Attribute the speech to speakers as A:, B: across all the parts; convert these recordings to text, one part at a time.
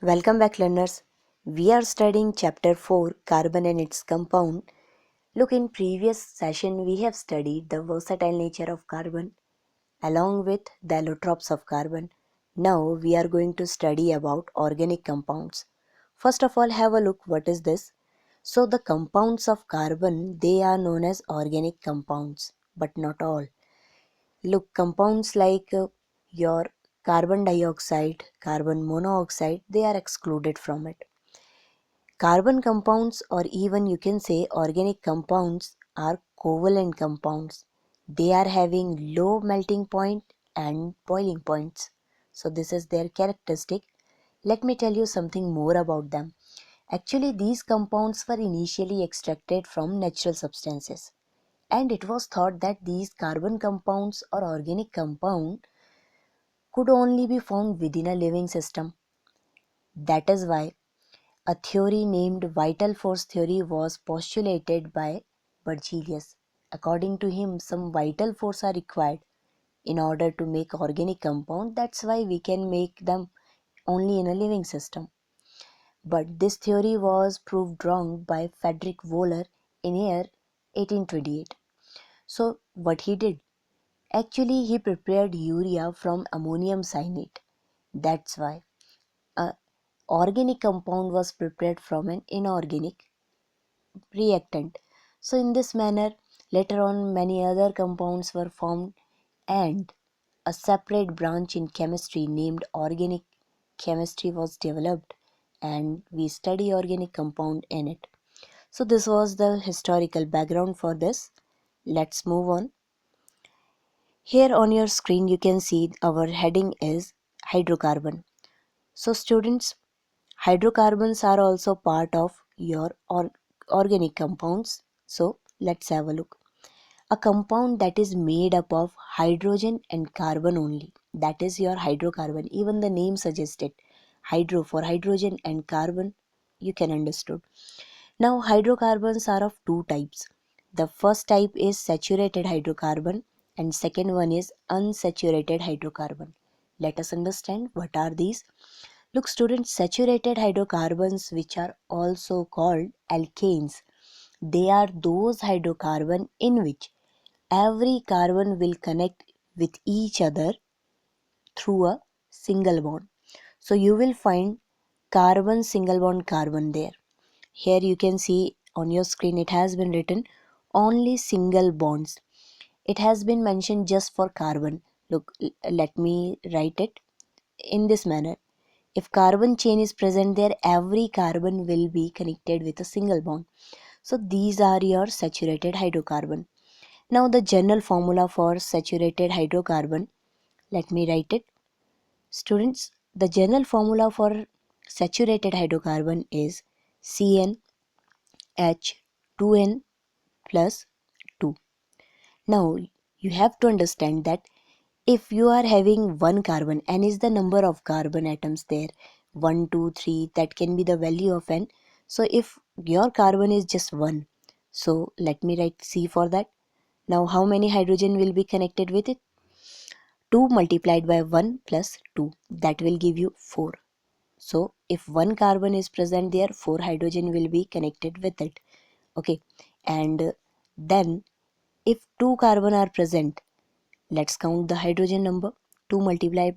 A: Welcome back, learners. We are studying chapter 4, carbon and its compound. Look, in previous session we have studied the versatile nature of carbon along with the allotropes of carbon. Now we are going to study about organic compounds. First of all, have a look what is this. So the compounds of carbon, they are known as organic compounds, but not all. Look, compounds like your carbon dioxide, carbon monoxide, they are excluded from it. Carbon compounds, or even you can say organic compounds, are covalent compounds. They are having low melting point and boiling points. So this is their characteristic. Let me tell you something more about them. Actually, these compounds were initially extracted from natural substances, and it was thought that these carbon compounds or organic compound could only be found within a living system. That is why a theory named vital force theory was postulated by Berzelius. According to him, some vital force are required in order to make organic compound. That's why we can make them only in a living system. But this theory was proved wrong by Friedrich Wöhler in year 1828. So what he did? Actually, he prepared urea from ammonium cyanide. That's why a organic compound was prepared from an inorganic reactant. So in this manner, later on many other compounds were formed, and a separate branch in chemistry named organic chemistry was developed, and we study organic compound in it. So this was the historical background for this. Let's move on. Here on your screen you can see our heading is hydrocarbon. So students, hydrocarbons are also part of your organic compounds. So let's have a look. A compound that is made up of hydrogen and carbon only. That is your hydrocarbon. Even the name suggests it. Hydro for hydrogen and carbon, you can understood. Now hydrocarbons are of two types. The first type is saturated hydrocarbon and second one is unsaturated hydrocarbon. Let us understand what are these. Look students, saturated hydrocarbons, which are also called alkanes, they are those hydrocarbon in which every carbon will connect with each other through a single bond. So you will find carbon single bond carbon there. Here you can see on your screen it has been written only single bonds. It has been mentioned just for carbon. Look, let me write it in this manner. If carbon chain is present there, every carbon will be connected with a single bond. So these are your saturated hydrocarbon. Now the general formula for saturated hydrocarbon, let me write it. Students, the general formula for saturated hydrocarbon is CnH2n plus 2. Now you have to understand that if you are having one carbon, n is the number of carbon atoms there, 1, 2, 3, that can be the value of n. So if your carbon is just 1, so let me write C for that. Now how many hydrogen will be connected with it? 2 multiplied by 1 plus 2, that will give you 4. So if one carbon is present there, 4 hydrogen will be connected with it. Okay, and then if 2 carbon are present, let's count the hydrogen number. 2 multiplied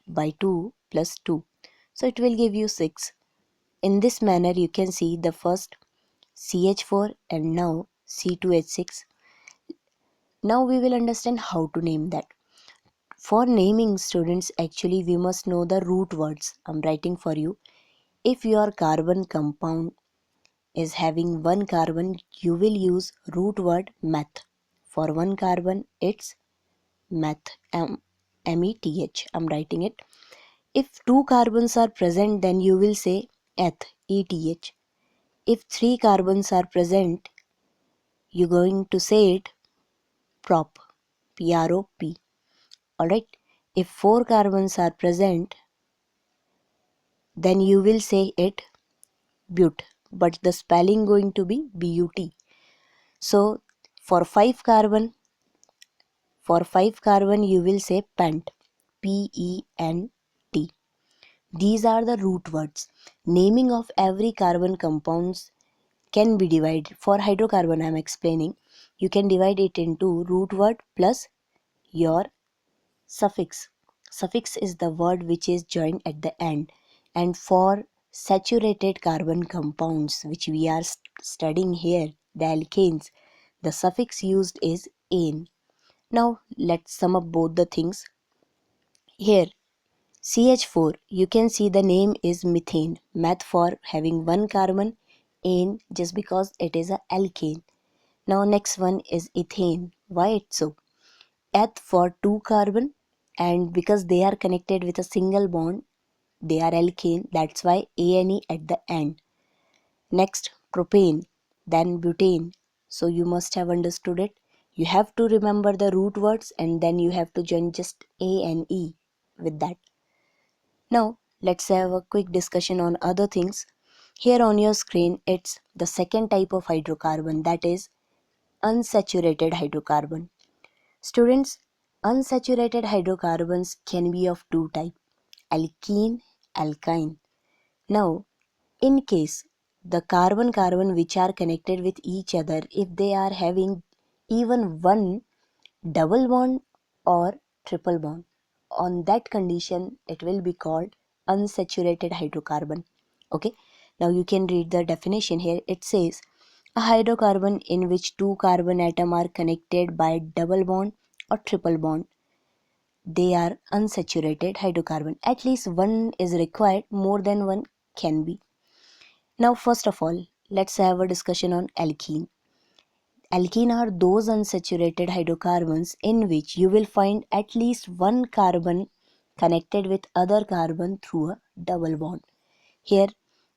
A: by 2 plus 2, so it will give you 6. In this manner you can see the first CH4 and now C2H6. Now we will understand how to name that. For naming students, actually we must know the root words. I'm writing for you. If your carbon compound is having one carbon, you will use root word meth. For one carbon, it's meth, METH. I'm writing it. If two carbons are present, then you will say eth, ETH. If three carbons are present, you're going to say it prop, PROP. Alright. If four carbons are present, then you will say it but, but the spelling going to be BUT. So for 5 carbon, you will say pent, PENT. These are the root words. Naming of every carbon compounds can be divided. For hydrocarbon I am explaining, you can divide it into root word plus your suffix. Suffix is the word which is joined at the end. And for saturated carbon compounds, which we are studying here, the alkanes, the suffix used is ane. Now let's sum up both the things. Here CH4, you can see the name is methane, meth for having one carbon, ane just because it is a alkane. Now next one is ethane. Why it's so? Eth for two carbon, and because they are connected with a single bond, they are alkane, that's why ane at the end. Next propane, then butane. So you must have understood it. You have to remember the root words and then you have to join just A and E with that. Now let's have a quick discussion on other things. Here on your screen it's the second type of hydrocarbon, that is unsaturated hydrocarbon. Students, unsaturated hydrocarbons can be of two types, alkene, alkyne. Now, in case the carbon which are connected with each other, if they are having even one double bond or triple bond, on that condition it will be called unsaturated hydrocarbon. Okay, now you can read the definition here. It says a hydrocarbon in which two carbon atoms are connected by double bond or triple bond, they are unsaturated hydrocarbon. At least one is required, more than one can be. Now first of all, let's have a discussion on alkene. Alkene are those unsaturated hydrocarbons in which you will find at least one carbon connected with other carbon through a double bond. Here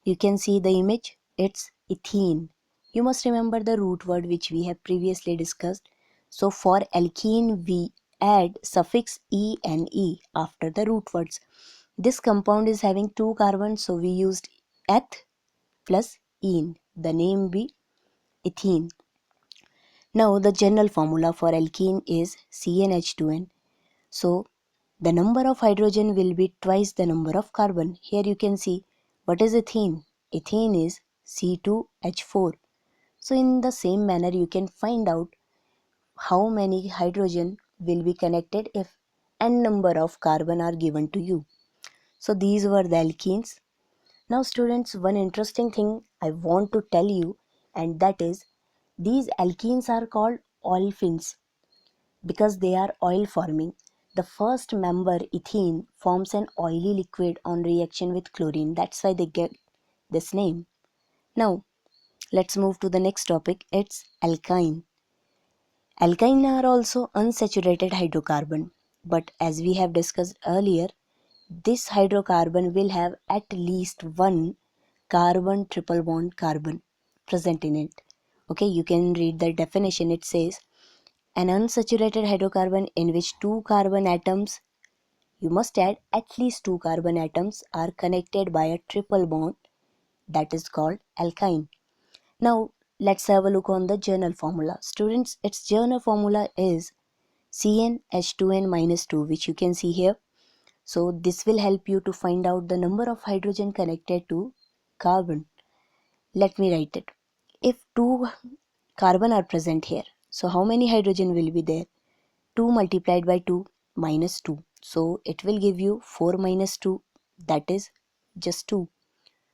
A: you can see the image, it's ethene. You must remember the root word which we have previously discussed. So for alkene we add suffix e and e after the root words. This compound is having two carbons, so we used eth plus ene. The name be ethene. Now the general formula for alkene is CnH2n. So the number of hydrogen will be twice the number of carbon. Here you can see what is ethene. Ethene is C2H4. So in the same manner you can find out how many hydrogen will be connected if n number of carbon are given to you. So these were the alkenes. Now students, one interesting thing I want to tell you, and that is these alkenes are called olefins because they are oil forming. The first member ethene forms an oily liquid on reaction with chlorine. That's why they get this name. Now let's move to the next topic. It's alkyne. Alkyne are also unsaturated hydrocarbon, but as we have discussed earlier, this hydrocarbon will have at least one carbon triple bond carbon present in it. Okay, you can read the definition. It says an unsaturated hydrocarbon in which two carbon atoms, you must add at least two carbon atoms, are connected by a triple bond, that is called alkyne. Now let's have a look on the journal formula. Students, its journal formula is CnH2n minus 2, which you can see here. So this will help you to find out the number of hydrogen connected to carbon. Let me write it. If two carbon are present here, so how many hydrogen will be there? 2 multiplied by 2 minus 2. So it will give you 4 minus 2, that is just 2.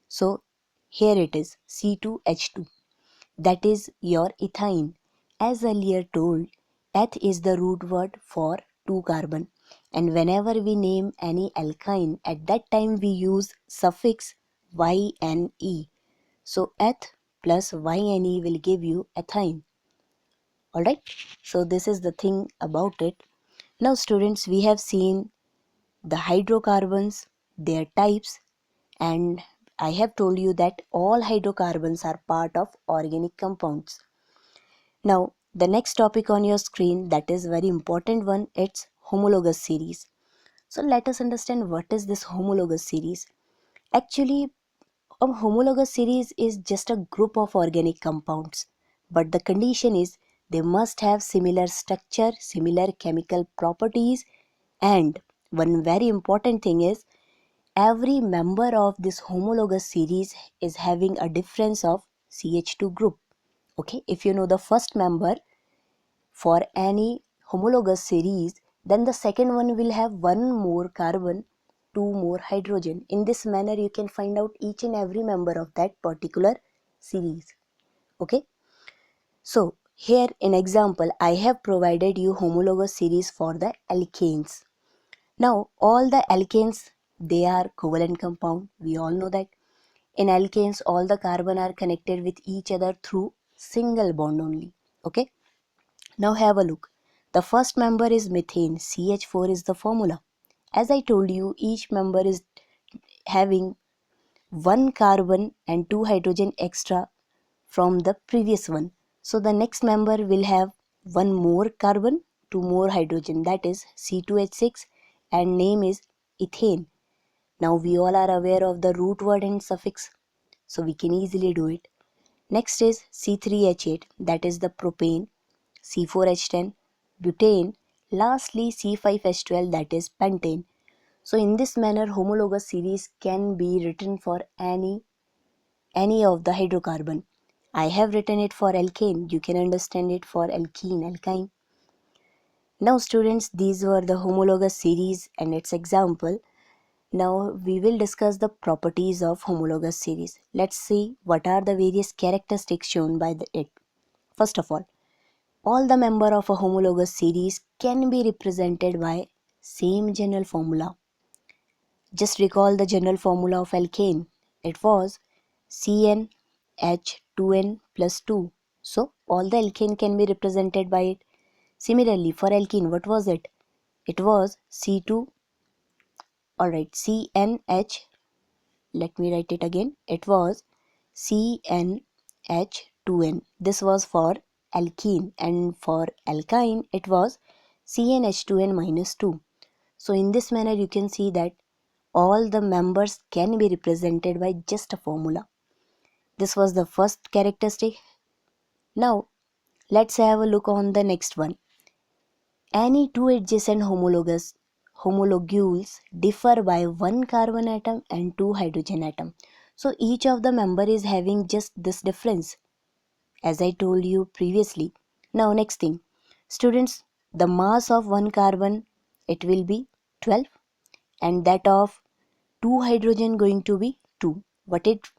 A: So here it is C2H2, that is your ethyne. As earlier told, eth is the root word for 2 carbon, and whenever we name any alkyne, at that time we use suffix yne. So eth plus yne will give you ethyne. Alright, so this is the thing about it. Now students, we have seen the hydrocarbons, their types, and I have told you that all hydrocarbons are part of organic compounds. Now the next topic on your screen, that is very important one, it's homologous series. So let us understand what is this homologous series. Actually, a homologous series is just a group of organic compounds, but the condition is they must have similar structure, similar chemical properties, and one very important thing is every member of this homologous series is having a difference of CH2 group. Okay, if you know the first member for any homologous series, then the second one will have one more carbon, two more hydrogen. In this manner, you can find out each and every member of that particular series. Okay, so here in example, I have provided you homologous series for the alkanes. Now, all the alkanes, they are covalent compound. We all know that. In alkanes, all the carbon are connected with each other through single bond only. Okay. Now have a look. The first member is methane. CH4 is the formula. As I told you, each member is having one carbon and two hydrogen extra from the previous one. So the next member will have one more carbon, two more hydrogen, that is C2H6, and name is ethane. Now we all are aware of the root word and suffix, so we can easily do it. Next is C3H8, that is the propane, C4H10, butane, lastly C5H12, that is pentane. So in this manner, homologous series can be written for any of the hydrocarbon. I have written it for alkane. You can understand it for alkene, alkyne. Now students, these were the homologous series and its example. Now we will discuss the properties of homologous series. Let's see what are the various characteristics shown by it. First of all the member of a homologous series can be represented by same general formula. Just recall the general formula of alkane. It was CnH2n plus 2. So all the alkane can be represented by it. Similarly, for alkene, what was it? It was C2. Alright, CnH. Let me write it again. It was CnH2n. This was for alkene, and for alkyne it was CnH2n minus 2. So in this manner you can see that all the members can be represented by just a formula. This was the first characteristic. Now let's have a look on the next one. Any two adjacent homologules differ by one carbon atom and two hydrogen atom. So each of the member is having just this difference, as I told you previously. Now next thing, students, the mass of one carbon, it will be 12, and that of two hydrogen going to be 2. What it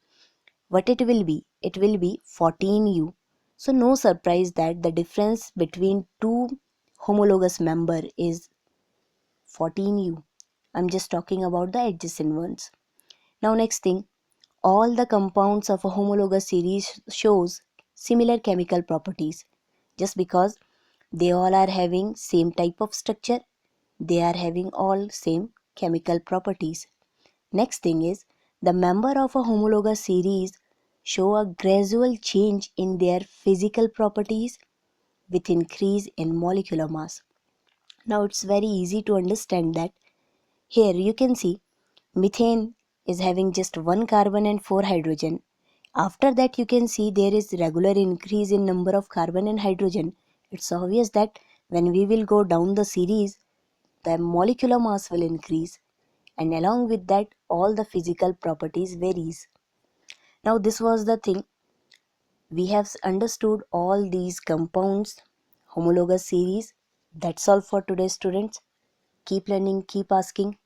A: will be? It will be 14U. So no surprise that the difference between two homologous member is 14U. I'm just talking about the adjacent ones. Now next thing, all the compounds of a homologous series shows similar chemical properties. Just because they all are having same type of structure, they are having all same chemical properties. Next thing is, the member of a homologous series show a gradual change in their physical properties with increase in molecular mass. Now it's very easy to understand that. Here you can see methane is having just one carbon and four hydrogen. After that you can see there is regular increase in number of carbon and hydrogen. It's obvious that when we will go down the series, the molecular mass will increase, and along with that all the physical properties varies. Now this was the thing. We have understood all these compounds, homologous series. That's all for today students. Keep learning, keep asking.